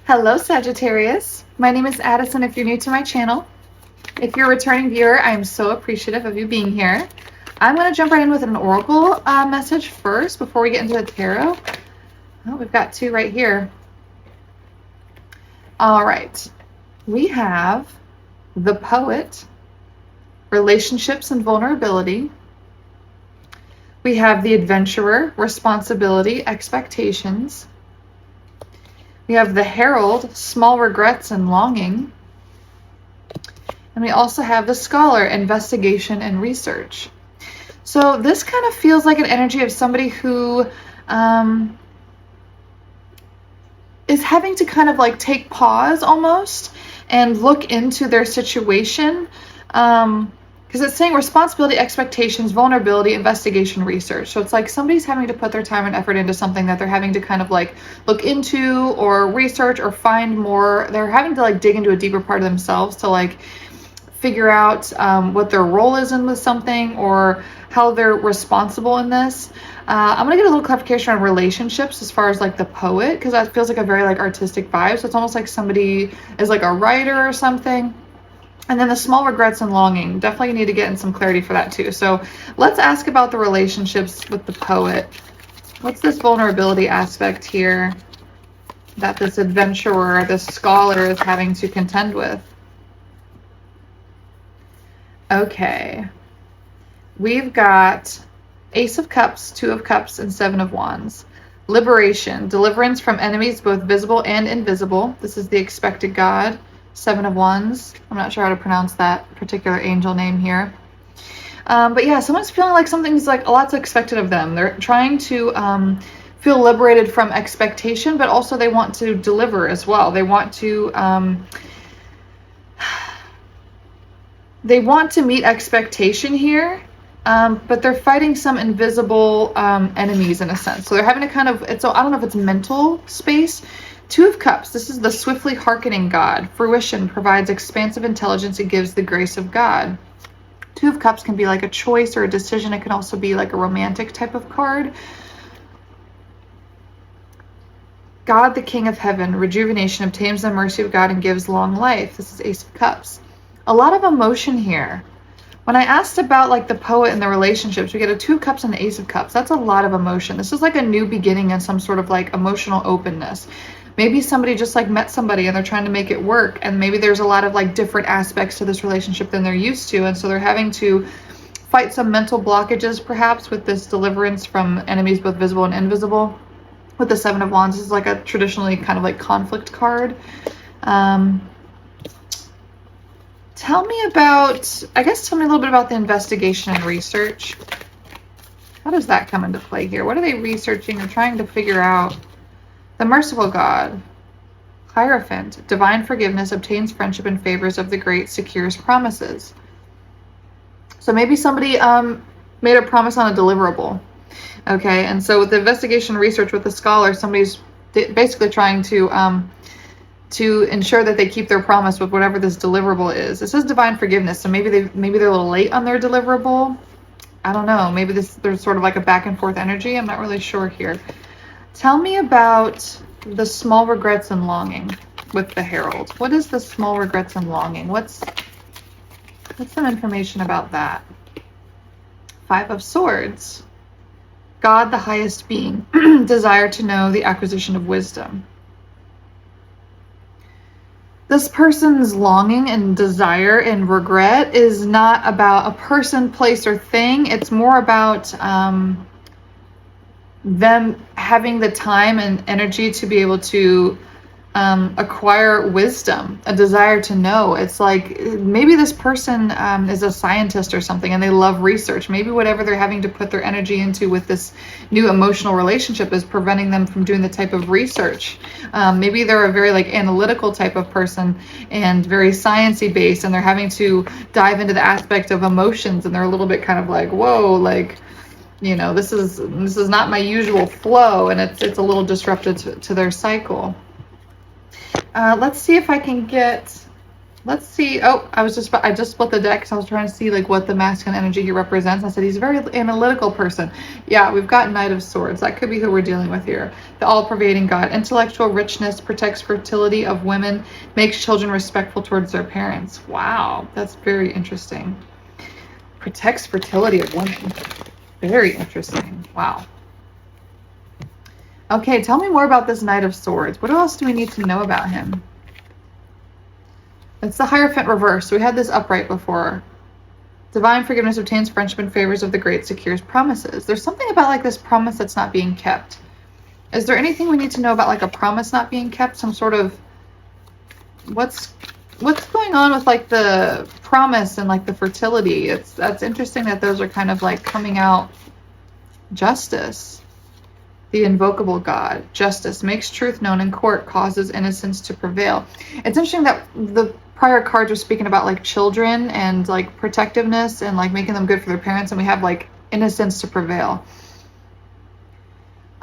Hello, Sagittarius. My name is Addison if you're new to my channel. If you're a returning viewer, I'm so appreciative of you being here. I'm going to jump right in with an oracle message first before we get into the tarot. Oh, we've got two right here. All right. We have the Poet, relationships and vulnerability. We have the Adventurer, responsibility, expectations. We have the Herald, small regrets and longing. And we also have the Scholar, investigation and research. So this kind of feels like an energy of somebody who is having to kind of like take pause almost and look into their situation. Because it's saying responsibility, expectations, vulnerability, investigation, research. So it's like somebody's having to put their time and effort into something that they're having to kind of like look into or research or find more. They're having to like dig into a deeper part of themselves to like figure out what their role is in with something or how they're responsible in this. I'm gonna get a little clarification on relationships as far as like the Poet, because that feels like a very like artistic vibe. So it's almost like somebody is like a writer or something. And then the small regrets and longing, definitely need to get in some clarity for that too. So let's ask about the relationships with the Poet. What's this vulnerability aspect here that this adventurer, this scholar is having to contend with? Okay. We've got Ace of Cups, Two of Cups, and Seven of Wands. Liberation, deliverance from enemies both visible and invisible. This is the expected God. Seven of Wands. I'm not sure how to pronounce that particular angel name here. But yeah, someone's feeling like something's like a lot's expected of them. They're trying to feel liberated from expectation, but also they want to deliver as well. They want to meet expectation here, but they're fighting some invisible enemies in a sense. So they're having to kind of, I don't know if it's mental space. Two of Cups, this is the swiftly hearkening God. Fruition provides expansive intelligence. It gives the grace of God. Two of Cups can be like a choice or a decision. It can also be like a romantic type of card. God, the King of Heaven, rejuvenation, obtains the mercy of God and gives long life. This is Ace of Cups. A lot of emotion here. When I asked about like the Poet and the relationships, we get a Two of Cups and the Ace of Cups. That's a lot of emotion. This is like a new beginning and some sort of like emotional openness. Maybe somebody just like met somebody and they're trying to make it work, and maybe there's a lot of like different aspects to this relationship than they're used to, and so they're having to fight some mental blockages perhaps with this deliverance from enemies both visible and invisible. With the Seven of Wands, this is like a traditionally kind of like conflict card. Tell me a little bit about the investigation and research. How does that come into play here? What are they researching or trying to figure out? The merciful God, Hierophant, divine forgiveness, obtains friendship and favors of the great, secures promises. So maybe somebody made a promise on a deliverable. Okay, and so with the investigation research with the Scholar, somebody's basically trying to ensure that they keep their promise with whatever this deliverable is. It says divine forgiveness, so maybe they're a little late on their deliverable. I don't know. Maybe there's sort of like a back and forth energy. I'm not really sure here. Tell me about the small regrets and longing with the Herald. What is the small regrets and longing? What's some information about that? Five of Swords. God, the highest being. Desire to know, the acquisition of wisdom. This person's longing and desire and regret is not about a person, place, or thing. It's more about them having the time and energy to be able to acquire wisdom, a desire to know. It's like maybe this person is a scientist or something and they love research. Maybe whatever they're having to put their energy into with this new emotional relationship is preventing them from doing the type of research. Maybe they're a very like analytical type of person and very sciencey based, and they're having to dive into the aspect of emotions, and they're a little bit kind of like, whoa, like, you know, this is not my usual flow, and it's a little disrupted to their cycle. Let's see if I can get Let's see. Oh, I just split the deck because I was trying to see like what the masculine energy he represents. I said he's a very analytical person. Yeah, we've got Knight of Swords. That could be who we're dealing with here. The all-pervading God. Intellectual richness, protects fertility of women, makes children respectful towards their parents. Wow, that's very interesting. Protects fertility of women. Very interesting. Wow. Okay, tell me more about this Knight of Swords. What else do we need to know about him? It's the Hierophant reverse. So we had this upright before. Divine forgiveness obtains friendship and favors of the great, secures promises. There's something about like this promise that's not being kept. Is there anything we need to know about like a promise not being kept? Some sort of what's going on with like the promise and like the fertility? That's interesting that those are kind of like coming out. Justice. The invocable God. Justice makes truth known in court, causes innocence to prevail. It's interesting that the prior cards are speaking about like children and like protectiveness and like making them good for their parents, and we have like innocence to prevail.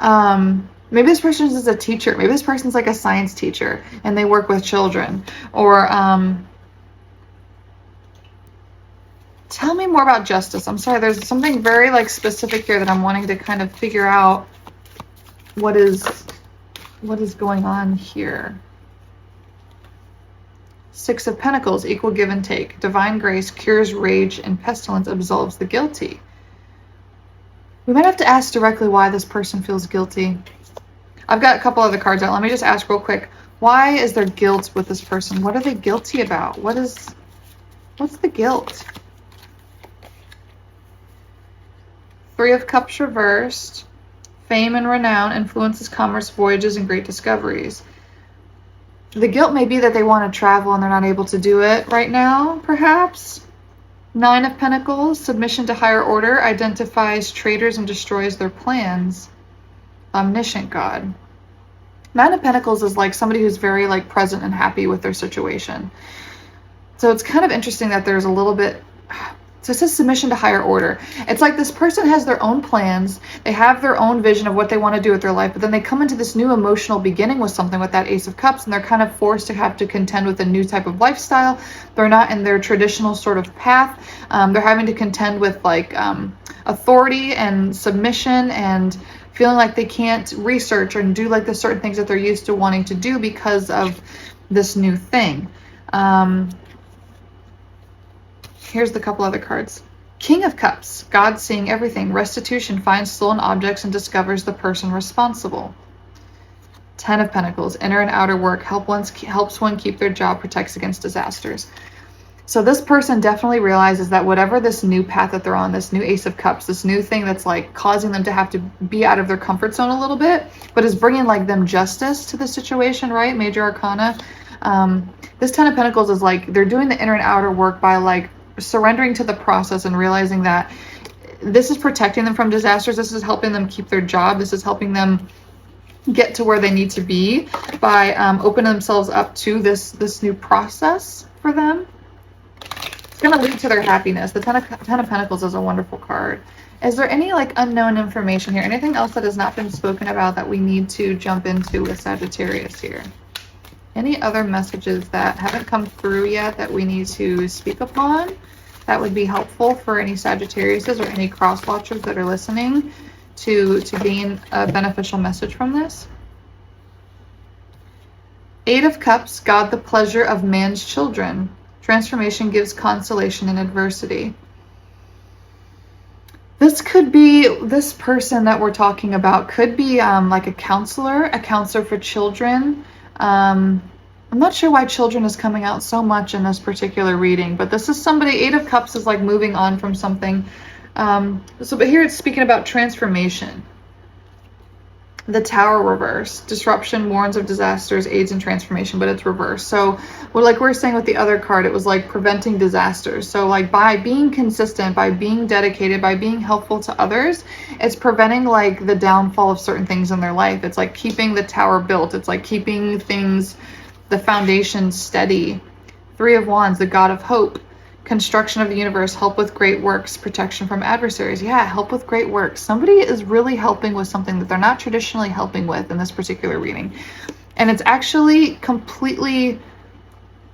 Maybe this person is a teacher. Maybe this person's like a science teacher and they work with children. Or tell me more about justice. I'm sorry, there's something very like specific here that I'm wanting to kind of figure out what is going on here. Six of Pentacles, equal give and take. Divine grace cures rage and pestilence, absolves the guilty. We might have to ask directly why this person feels guilty. I've got a couple other cards out. Let me just ask real quick. Why is there guilt with this person? What are they guilty about? What's the guilt? Three of Cups reversed. Fame and renown influences commerce, voyages, and great discoveries. The guilt may be that they want to travel and they're not able to do it right now, perhaps. Nine of Pentacles, submission to higher order, identifies traitors and destroys their plans. Omniscient God. Nine of Pentacles is like somebody who's very like present and happy with their situation. So it's kind of interesting that there's a little bit... So it says submission to higher order. It's like this person has their own plans. They have their own vision of what they want to do with their life. But then they come into this new emotional beginning with something with that Ace of Cups. And they're kind of forced to have to contend with a new type of lifestyle. They're not in their traditional sort of path. They're having to contend with like authority and submission and feeling like they can't research and do like the certain things that they're used to wanting to do because of this new thing. Here's the couple other cards. King of Cups, God seeing everything. Restitution, finds stolen objects and discovers the person responsible. Ten of Pentacles, inner and outer work, helps one keep their job, protects against disasters. So this person definitely realizes that whatever this new path that they're on, this new Ace of Cups, this new thing that's like causing them to have to be out of their comfort zone a little bit, but is bringing like them justice to the situation, right? Major Arcana. This Ten of Pentacles is like they're doing the inner and outer work by like surrendering to the process and realizing that this is protecting them from disasters. This is helping them keep their job. This is helping them get to where they need to be by opening themselves up to this new process for them. It's going to lead to their happiness. The Ten of Pentacles is a wonderful card. Is there any like unknown information here? Anything else that has not been spoken about that we need to jump into with Sagittarius here? Any other messages that haven't come through yet that we need to speak upon that would be helpful for any Sagittariuses or any cross watchers that are listening to gain a beneficial message from this? Eight of Cups, God the pleasure of man's children. Transformation gives consolation in adversity. This could be, this person that we're talking about could be like a counselor for children. I'm not sure why children is coming out so much in this particular reading, but this is somebody, Eight of Cups is like moving on from something. But here it's speaking about transformation. The Tower reverse. Disruption warns of disasters, aids in transformation, but it's reversed. So like we were saying with the other card, it was like preventing disasters. So like by being consistent, by being dedicated, by being helpful to others, it's preventing like the downfall of certain things in their life. It's like keeping the tower built. It's like keeping things, the foundation steady. Three of Wands, the God of hope. Construction of the universe, help with great works, protection from adversaries. Yeah, help with great works. Somebody is really helping with something that they're not traditionally helping with in this particular reading. And it's actually completely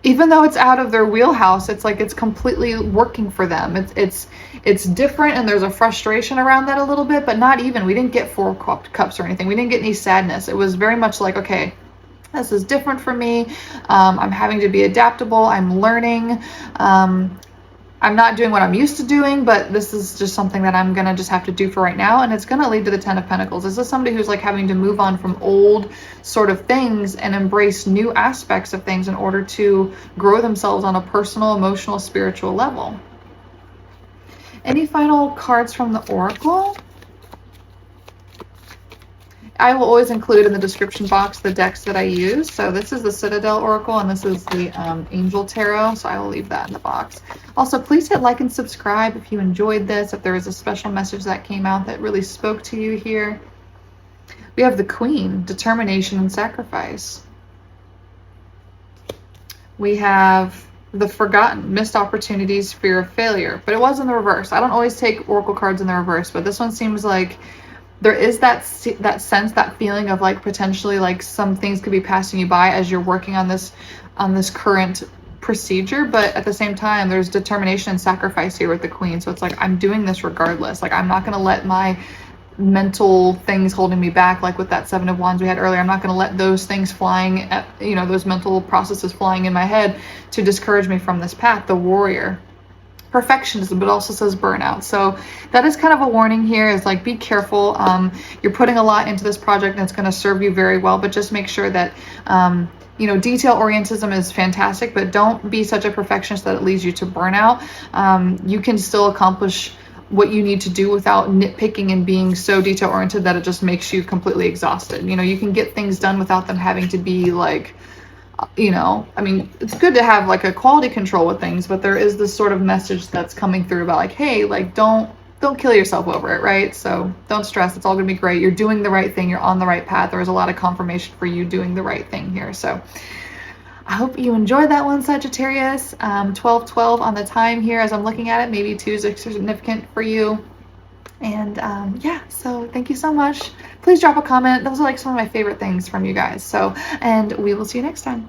even though it's out of their wheelhouse, it's like it's completely working for them. It's different, and there's a frustration around that a little bit, but not even. We didn't get 4 cups or anything. We didn't get any sadness. It was very much like, okay, this is different for me. I'm having to be adaptable. I'm learning. I'm not doing what I'm used to doing, but this is just something that I'm gonna just have to do for right now, and it's gonna lead to the Ten of Pentacles. This is somebody who's like having to move on from old sort of things and embrace new aspects of things in order to grow themselves on a personal, emotional, spiritual level. Any final cards from the Oracle? I will always include in the description box the decks that I use. So this is the Citadel Oracle, and this is the Angel Tarot, so I will leave that in the box. Also, please hit like and subscribe if you enjoyed this, if there was a special message that came out that really spoke to you here. We have the Queen, determination and sacrifice. We have the Forgotten, missed opportunities, fear of failure, but it was in the reverse. I don't always take Oracle cards in the reverse, but this one seems like there is that sense, that feeling of like potentially like some things could be passing you by as you're working on this current procedure, but at the same time there's determination and sacrifice here with the Queen. So it's like, I'm doing this regardless. Like, I'm not going to let my mental things holding me back, like with that Seven of Wands we had earlier. I'm not going to let those things flying at, you know, those mental processes flying in my head to discourage me from this path. The Warrior, perfectionism, but also says burnout. So that is kind of a warning here, is like, be careful. You're putting a lot into this project and it's going to serve you very well, but just make sure that you know, detail orientism is fantastic, but don't be such a perfectionist that it leads you to burnout. You can still accomplish what you need to do without nitpicking and being so detail oriented that it just makes you completely exhausted. You know, you can get things done without them having to be like, you know, I mean, it's good to have like a quality control with things, but there is this sort of message that's coming through about like, hey, like, don't kill yourself over it, right? So don't stress. It's all gonna be great. You're doing the right thing. You're on the right path. There is a lot of confirmation for you doing the right thing here. So I hope you enjoyed that one, Sagittarius. 12:12 on the time here as I'm looking at it. Maybe 2 is significant for you. And yeah, so thank you so much. Please drop a comment. Those are like some of my favorite things from you guys. So, and we will see you next time.